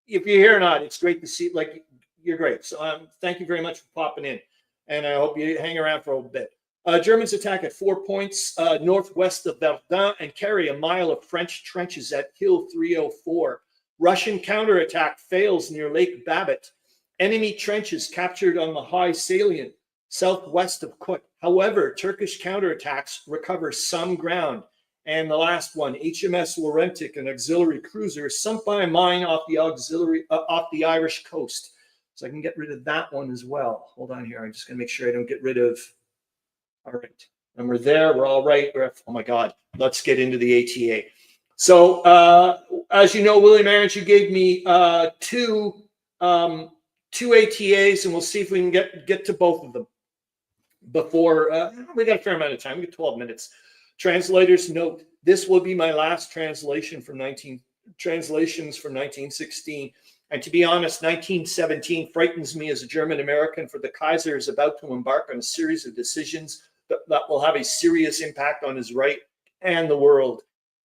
if you're here or not, it's great to see. Like, you're great. So thank you very much for popping in. And I hope you hang around for a bit. Germans attack at 4 points northwest of Verdun and carry a mile of French trenches at Hill 304. Russian counterattack fails near Lake Babet. Enemy trenches captured on the high salient southwest of Kut. However, Turkish counterattacks recover some ground. And the last one, HMS Laurentic, an auxiliary cruiser, sunk by a mine off the Irish coast. So I can get rid of that one as well. Hold on here. I'm just going to make sure I don't get rid of. All right. And we're there. We're all right. Oh, my God. Let's get into the ATA. So, as you know, William Arends, you gave me two ATAs, and we'll see if we can get to both of them before we got a fair amount of time. We get 12 minutes. Translators note: this will be my last translations from 1916. And to be honest, 1917 frightens me as a German American, for the Kaiser is about to embark on a series of decisions that will have a serious impact on his right and the world.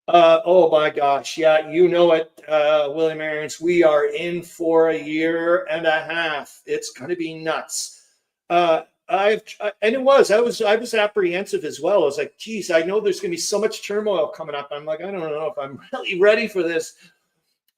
Oh my gosh, yeah, you know it, William Arends. We are in for a year and a half. It's going to be nuts. I was apprehensive as well. I was like, geez, I know there's going to be so much turmoil coming up. I'm like, I don't know if I'm really ready for this.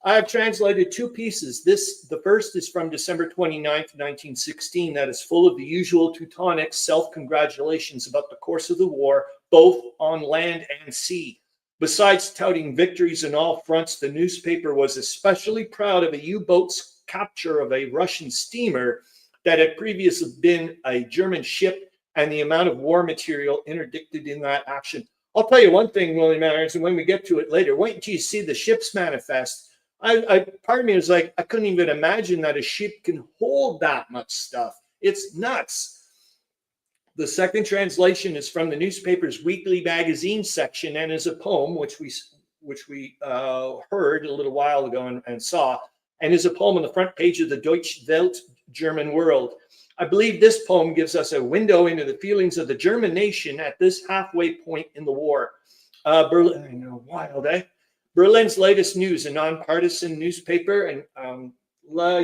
I have translated two pieces. The first is from December 29th, 1916. That is full of the usual Teutonic self-congratulations about the course of the war, both on land and sea. Besides touting victories on all fronts, the newspaper was especially proud of a U-boat's capture of a Russian steamer that had previously been a German ship, and the amount of war material interdicted in that action. I'll tell you one thing, William Arends, and when we get to it later, wait until you see the ship's manifest. Part of me was like, I couldn't even imagine that a ship can hold that much stuff. It's nuts. The second translation is from the newspaper's weekly magazine section and is a poem, which we heard a little while ago and saw, and is a poem on the front page of the Deutsche Welt, German World. I believe this poem gives us a window into the feelings of the German nation at this halfway point in the war. Berlin, I know, wild, eh? Berlin's latest news, a nonpartisan newspaper, and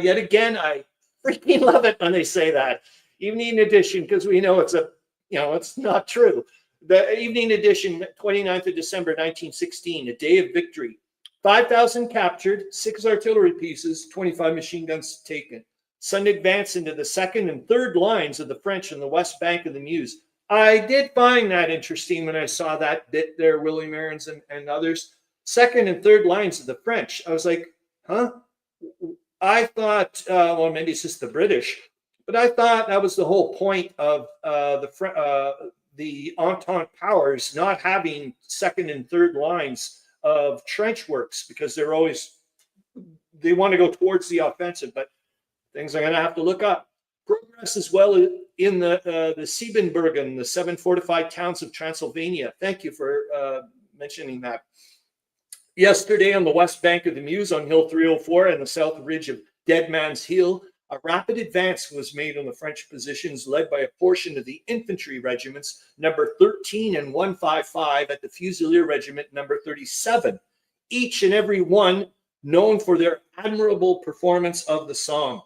yet again, I freaking love it when they say that. Evening edition, because we know it's not true. The evening edition, 29th of December, 1916, a day of victory. 5,000 captured, 6 artillery pieces, 25 machine guns taken. Sudden advance into the second and third lines of the French on the west bank of the Meuse. I did find that interesting when I saw that bit there, William Arends and others. Second and third lines of the French. I was like, huh? I thought, well, maybe it's just the British, but I thought that was the whole point of the Entente powers not having second and third lines of trench works because they want to go towards the offensive, but things I'm going to have to look up. Progress as well in the Siebenbürgen, the 7 fortified towns of Transylvania. Thank you for mentioning that. Yesterday on the west bank of the Meuse on Hill 304 and the south ridge of Dead Man's Hill, a rapid advance was made on the French positions led by a portion of the infantry regiments number 13 and 155 at the Fusilier Regiment number 37, each and every one known for their admirable performance of the Somme.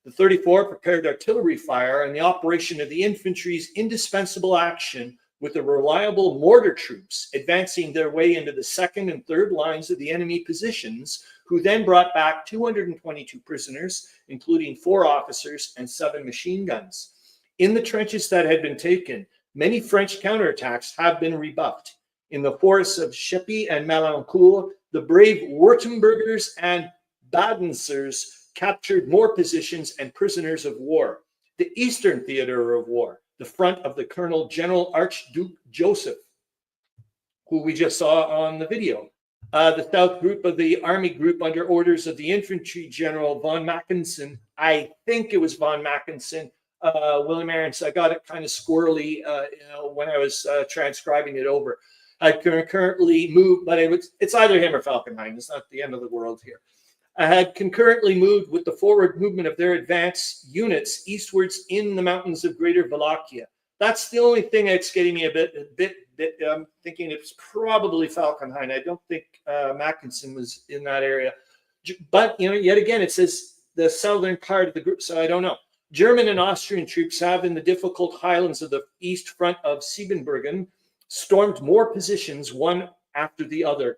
The 34 prepared artillery fire and the operation of the infantry's indispensable action with the reliable mortar troops advancing their way into the second and third lines of the enemy positions, who then brought back 222 prisoners, including 4 officers and 7 machine guns. In the trenches that had been taken, many French counterattacks have been rebuffed. In the forests of Cheppy and Malancourt, the brave Württembergers and Badensers captured more positions and prisoners of war. The Eastern Theater of War, the front of the Colonel General Archduke Joseph, who we just saw on the video. The South Group of the Army Group under orders of the Infantry General von Mackensen. I think it was von Mackensen. William Arends, I got it kind of squirrely when I was transcribing it over. I concurrently moved, but it's either him or Falkenhayn. It's not the end of the world here. I had concurrently moved with the forward movement of their advance units eastwards in the mountains of Greater Wallachia. That's the only thing that's getting me a bit. I'm thinking it's probably Falkenhayn. I don't think Mackensen was in that area. But, yet again, it says the southern part of the group, so I don't know. German and Austrian troops have, in the difficult highlands of the east front of Siebenbürgen, stormed more positions one after the other.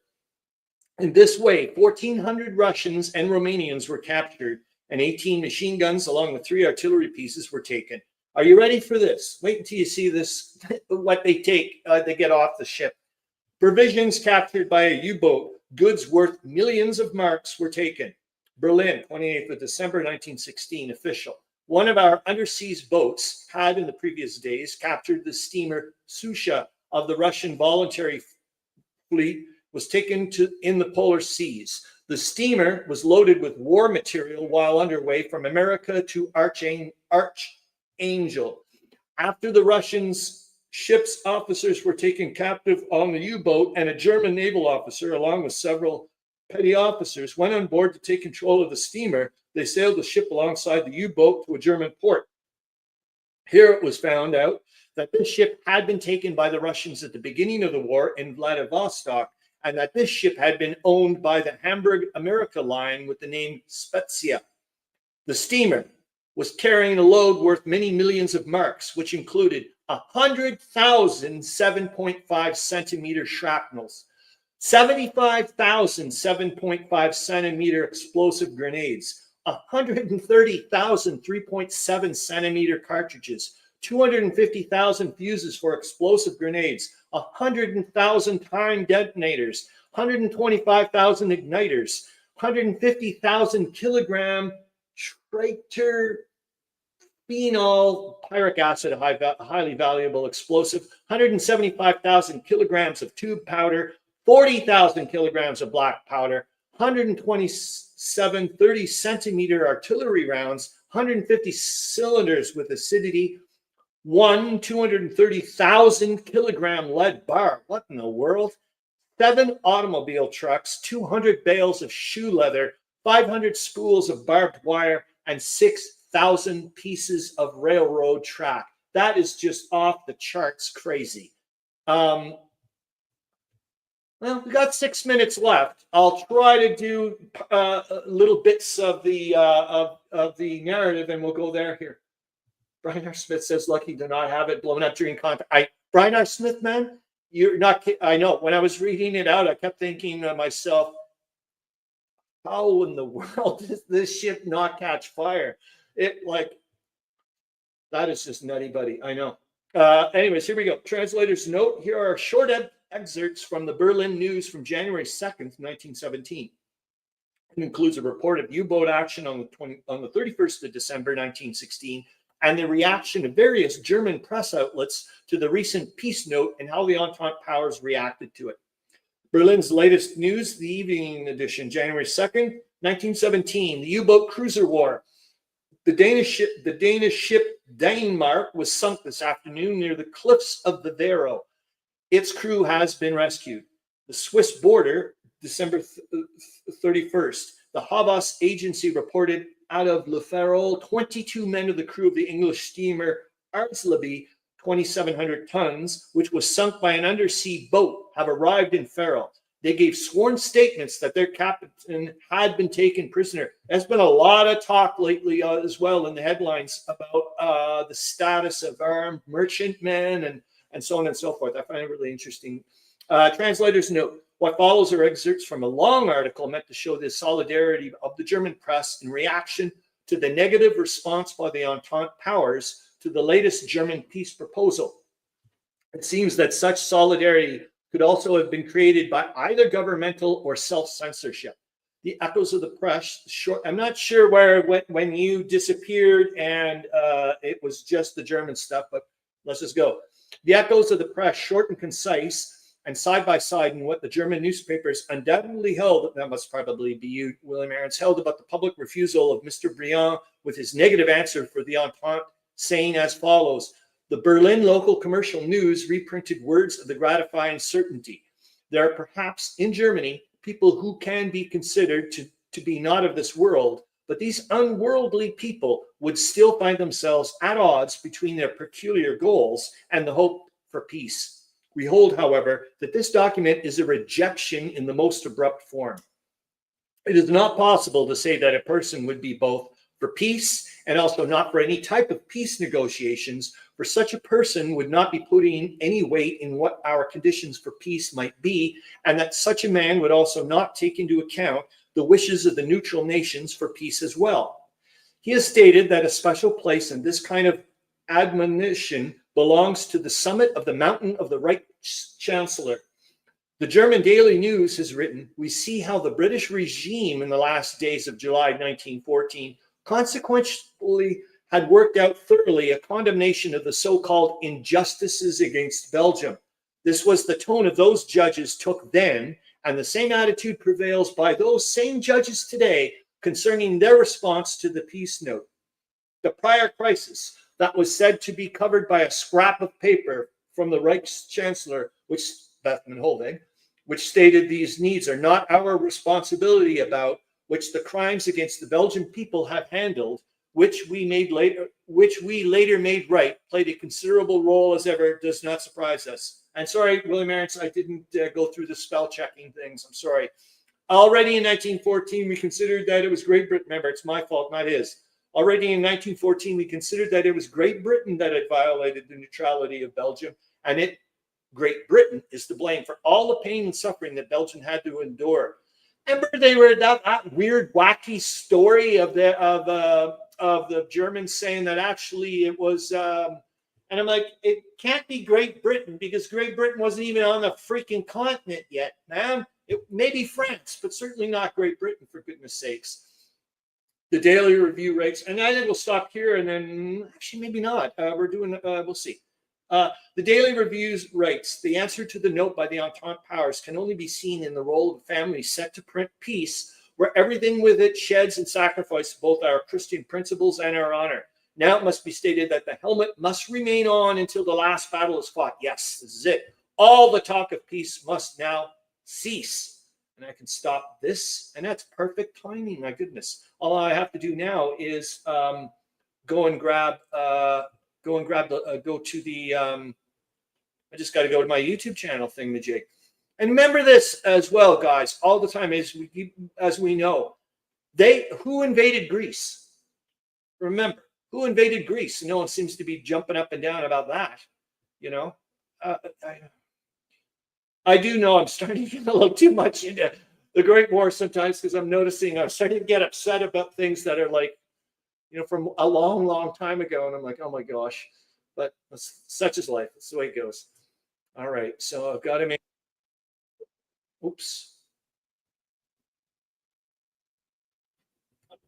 In this way, 1,400 Russians and Romanians were captured, and 18 machine guns along with 3 artillery pieces were taken. Are you ready for this? Wait until you see this, what they take, they get off the ship. Provisions captured by a U-boat, goods worth millions of marks were taken. Berlin, 28th of December, 1916, official. One of our underseas boats had in the previous days captured the steamer Susha of the Russian voluntary fleet, was taken in the polar seas. The steamer was loaded with war material while underway from America to Archangel. After the Russians, ship's officers were taken captive on the U-boat, and a German naval officer, along with several petty officers, went on board to take control of the steamer. They sailed the ship alongside the U-boat to a German port. Here it was found out that this ship had been taken by the Russians at the beginning of the war in Vladivostok, and that this ship had been owned by the Hamburg America line with the name Spezia. The steamer was carrying a load worth many millions of marks, which included 100,000 7.5 centimeter shrapnels, 75,000 7.5 centimeter explosive grenades, 130,000 3.7 centimeter cartridges, 250,000 fuses for explosive grenades, 100,000 time detonators, 125,000 igniters, 150,000 kilogram triterphenol pyric acid, a highly valuable explosive, 175,000 kilograms of tube powder, 40,000 kilograms of black powder, 127 30 centimeter artillery rounds, 150 cylinders with acidity, 230,000 kilogram lead bar. What in the world? 7 automobile trucks, 200 bales of shoe leather, 500 spools of barbed wire, and 6,000 pieces of railroad track. That is just off the charts crazy. Well, we got 6 minutes left. I'll try to do little bits of the narrative, and we'll go there here. Brian R. Smith says, lucky to not have it blown up during contact. Brian R. Smith, man, you're not kidding. I know. When I was reading it out, I kept thinking to myself, how in the world does this ship not catch fire? That is just nutty, buddy. I know. Anyways, here we go. Translator's note. Here are short excerpts from the Berlin News from January 2nd, 1917. It includes a report of U-boat action on the 31st of December, 1916, and the reaction of various German press outlets to the recent peace note and how the Entente powers reacted to it. Berlin's latest news, the evening edition, January 2nd, 1917, the U-boat cruiser war. The Danish ship Denmark was sunk this afternoon near the cliffs of the Vero. Its crew has been rescued. The Swiss border, December 31st. The Havas agency reported out of Le Ferrol, 22 men of the crew of the English steamer Arends, 2,700 tons, which was sunk by an undersea boat, have arrived in Ferrol. They gave sworn statements that their captain had been taken prisoner. There's been a lot of talk lately as well in the headlines about the status of armed merchantmen and so on and so forth. I find it really interesting. Translator's note. What follows are excerpts from a long article meant to show the solidarity of the German press in reaction to the negative response by the Entente powers to the latest German peace proposal. It seems that such solidarity could also have been created by either governmental or self-censorship. The echoes of the press, I'm not sure where when you disappeared and it was just the German stuff, but let's just go. The echoes of the press, short and concise, and side by side in what the German newspapers undoubtedly held, that must probably be you, William Arends, held about the public refusal of Mr. Briand with his negative answer for the Entente, saying as follows: the Berlin local commercial news reprinted words of the gratifying certainty. There are perhaps in Germany people who can be considered to be not of this world, but these unworldly people would still find themselves at odds between their peculiar goals and the hope for peace. We hold, however, that this document is a rejection in the most abrupt form. It is not possible to say that a person would be both for peace and also not for any type of peace negotiations, for such a person would not be putting any weight in what our conditions for peace might be, and that such a man would also not take into account the wishes of the neutral nations for peace as well. He has stated that a special place in this kind of admonition belongs to the summit of the mountain of the Reichschancellor. The German Daily News has written, we see how the British regime in the last days of July 1914 consequently had worked out thoroughly a condemnation of the so-called injustices against Belgium. This was the tone of those judges took then, and the same attitude prevails by those same judges today concerning their response to the peace note. The prior crisis that was said to be covered by a scrap of paper from the Reichschancellor, which stated these needs are not our responsibility about, which the crimes against the Belgian people have handled, which we later made right, played a considerable role as ever, does not surprise us. And sorry, William Arends, I didn't go through the spell checking things. I'm sorry. Already in 1914, we considered that it was Great Britain. Remember, it's my fault, not his. Already in 1914, we considered that it was Great Britain that had violated the neutrality of Belgium, and Great Britain is to blame for all the pain and suffering that Belgium had to endure. Remember, they were that weird, wacky story of the Germans saying that actually it was, and I'm like, it can't be Great Britain because Great Britain wasn't even on the freaking continent yet, man. It may be France, but certainly not Great Britain, for goodness sakes. The Daily Review writes, and I think we'll stop here, and then actually maybe not. We'll see. The Daily Review writes, the answer to the note by the Entente powers can only be seen in the role of a family set to print peace, where everything with it sheds and sacrifices both our Christian principles and our honor. Now it must be stated that the helmet must remain on until the last battle is fought. Yes, this is it. All the talk of peace must now cease. And I can stop this, and that's perfect timing. My goodness! All I have to do now is go to the. I just got to go to my YouTube channel thing, Jake. And remember this as well, guys, all the time, as we know, who invaded Greece? Remember, who invaded Greece? No one seems to be jumping up and down about that. You know, I do know I'm starting to get a little too much into the Great War sometimes, because I'm noticing I'm starting to get upset about things that are like, you know, from a long, long time ago. And I'm like, oh my gosh, but such is life. That's the way it goes. All right. So I've got to make, oops.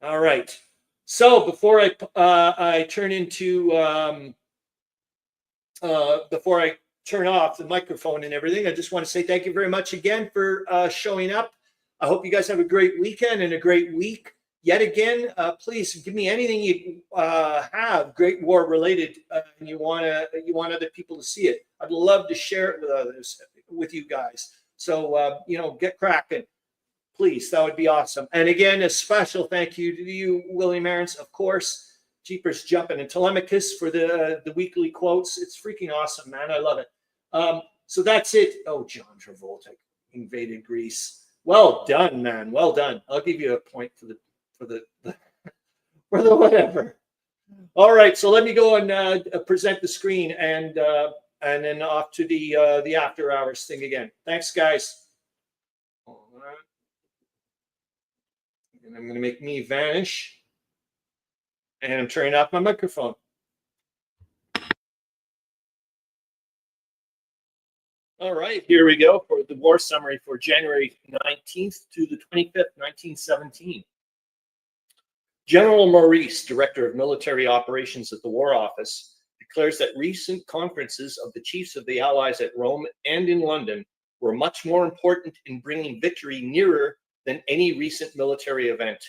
All right. So before I turn into, before I turn off the microphone and everything, I just want to say thank you very much again for showing up. I hope you guys have a great weekend and a great week. Yet again, please give me anything you have Great War related, and you want other people to see it. I'd love to share it with others, with you guys. So you know, get cracking, please. That would be awesome. And again, a special thank you to you, William Arends, of course. Jeepers Jumping, and Tolemykus for the weekly quotes. It's freaking awesome, man. I love it. So that's it. Oh, John Travolta invaded Greece. Well done, man. Well done. I'll give you a point for the whatever. All right, so let me go and present the screen, and then off to the after hours thing again. Thanks, guys. All right. And I'm going to make me vanish, and I'm turning off my microphone. All right, here we go for the war summary for January 19th to the 25th, 1917. General Maurice, Director of Military Operations at the War Office, declares that recent conferences of the chiefs of the Allies at Rome and in London were much more important in bringing victory nearer than any recent military event.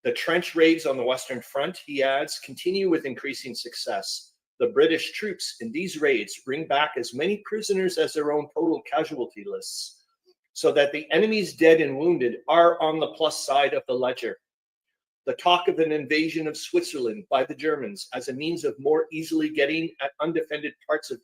The trench raids on the Western Front, he adds, continue with increasing success. The British troops in these raids bring back as many prisoners as their own total casualty lists, so that the enemy's dead and wounded are on the plus side of the ledger. The talk of an invasion of Switzerland by the Germans as a means of more easily getting at undefended parts of